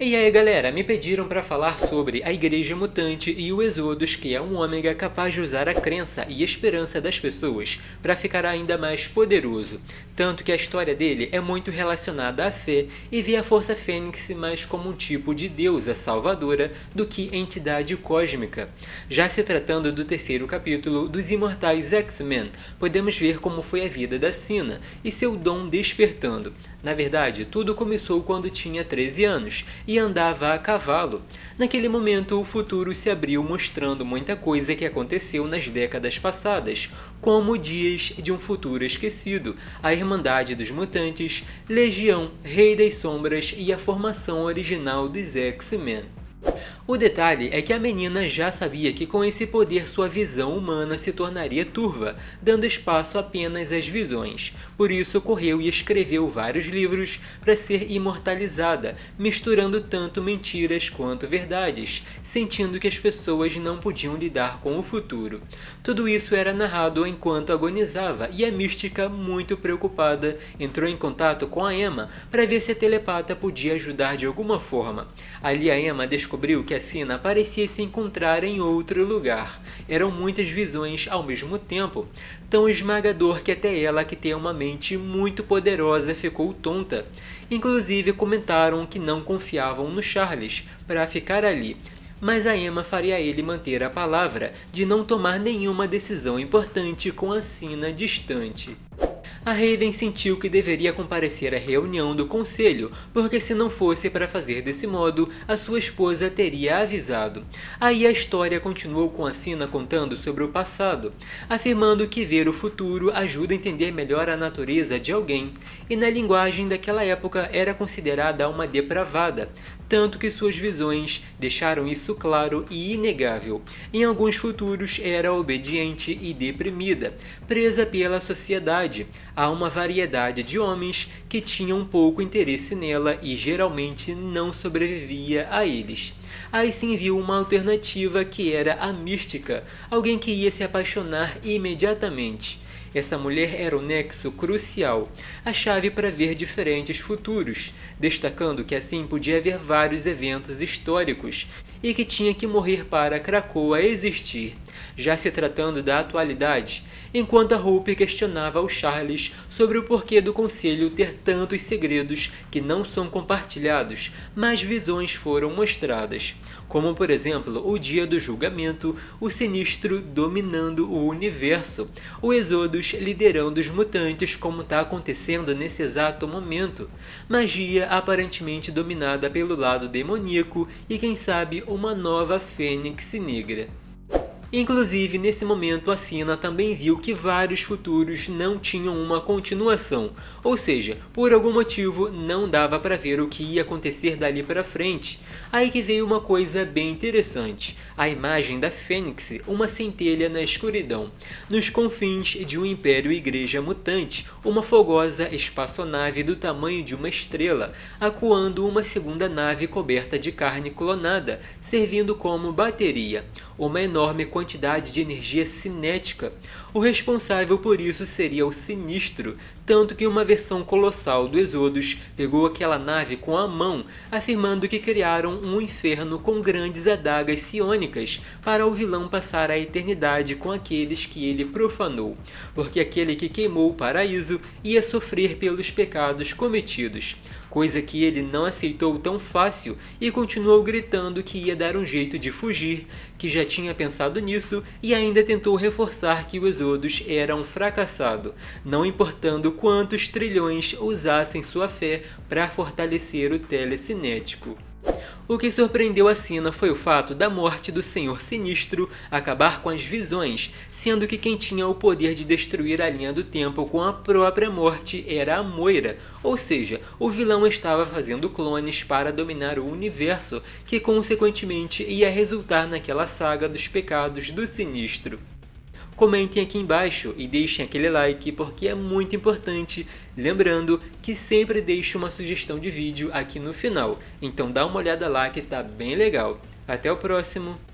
E aí galera, me pediram para falar sobre a Igreja Mutante e o Exodus, que é um ômega capaz de usar a crença e esperança das pessoas para ficar ainda mais poderoso. Tanto que a história dele é muito relacionada à fé e vê a Força Fênix mais como um tipo de deusa salvadora do que entidade cósmica. Já se tratando do terceiro capítulo dos Imortais X-Men, podemos ver como foi a vida da Sina e seu dom despertando. Na verdade, tudo começou quando tinha 13 anos e andava a cavalo. Naquele momento, o futuro se abriu mostrando muita coisa que aconteceu nas décadas passadas, como Dias de um Futuro Esquecido, a Irmandade dos Mutantes, Legião, Rei das Sombras e a formação original dos X-Men. O detalhe é que a menina já sabia que com esse poder sua visão humana se tornaria turva, dando espaço apenas às visões. Por isso correu e escreveu vários livros para ser imortalizada, misturando tanto mentiras quanto verdades, sentindo que as pessoas não podiam lidar com o futuro. Tudo isso era narrado enquanto agonizava e a Mística, muito preocupada, entrou em contato com a Emma para ver se a telepata podia ajudar de alguma forma. Ali a Emma descobriu que a Sina parecia se encontrar em outro lugar. Eram muitas visões ao mesmo tempo, tão esmagador que até ela, que tem uma mente muito poderosa, ficou tonta. Inclusive comentaram que não confiavam no Charles para ficar ali, mas a Emma faria ele manter a palavra de não tomar nenhuma decisão importante com a Sina distante. A Raven sentiu que deveria comparecer à reunião do conselho, porque se não fosse para fazer desse modo, a sua esposa teria avisado. Aí a história continuou com a Sina contando sobre o passado, afirmando que ver o futuro ajuda a entender melhor a natureza de alguém, e na linguagem daquela época era considerada uma depravada, tanto que suas visões deixaram isso claro e inegável. Em alguns futuros era obediente e deprimida, presa pela sociedade. Há uma variedade de homens que tinham pouco interesse nela e geralmente não sobrevivia a eles. Aí sim viu uma alternativa que era a Mística, alguém que ia se apaixonar imediatamente. Essa mulher era o nexo crucial, a chave para ver diferentes futuros, destacando que assim podia haver vários eventos históricos e que tinha que morrer para Krakoa existir. Já se tratando da atualidade, enquanto a Hope questionava o Charles sobre o porquê do conselho ter tantos segredos que não são compartilhados, mas visões foram mostradas, como por exemplo o dia do julgamento, o Sinistro dominando o universo, o Exodus liderando os mutantes como está acontecendo nesse exato momento, magia aparentemente dominada pelo lado demoníaco e quem sabe uma nova Fênix Negra. Inclusive, nesse momento, a Sina também viu que vários futuros não tinham uma continuação, ou seja, por algum motivo não dava para ver o que ia acontecer dali para frente. Aí que veio uma coisa bem interessante, a imagem da Fênix, uma centelha na escuridão. Nos confins de um império igreja mutante, uma fogosa espaçonave do tamanho de uma estrela, acuando uma segunda nave coberta de carne clonada, servindo como bateria. Uma enorme quantidade de energia cinética. O responsável por isso seria o Sinistro, tanto que uma versão colossal do Exodus pegou aquela nave com a mão, afirmando que criaram um inferno com grandes adagas psionicas para o vilão passar a eternidade com aqueles que ele profanou, porque aquele que queimou o paraíso ia sofrer pelos pecados cometidos, coisa que ele não aceitou tão fácil e continuou gritando que ia dar um jeito de fugir, que já tinha pensado nisso e ainda tentou reforçar que o Exodus era um fracassado, não importando quantos trilhões usassem sua fé para fortalecer o telecinético. O que surpreendeu a Sina foi o fato da morte do Senhor Sinistro acabar com as visões, sendo que quem tinha o poder de destruir a linha do tempo com a própria morte era a Moira, ou seja, o vilão estava fazendo clones para dominar o universo, que consequentemente ia resultar naquela saga dos pecados do Sinistro. Comentem aqui embaixo e deixem aquele like porque é muito importante, lembrando que sempre deixo uma sugestão de vídeo aqui no final, então dá uma olhada lá que tá bem legal. Até o próximo!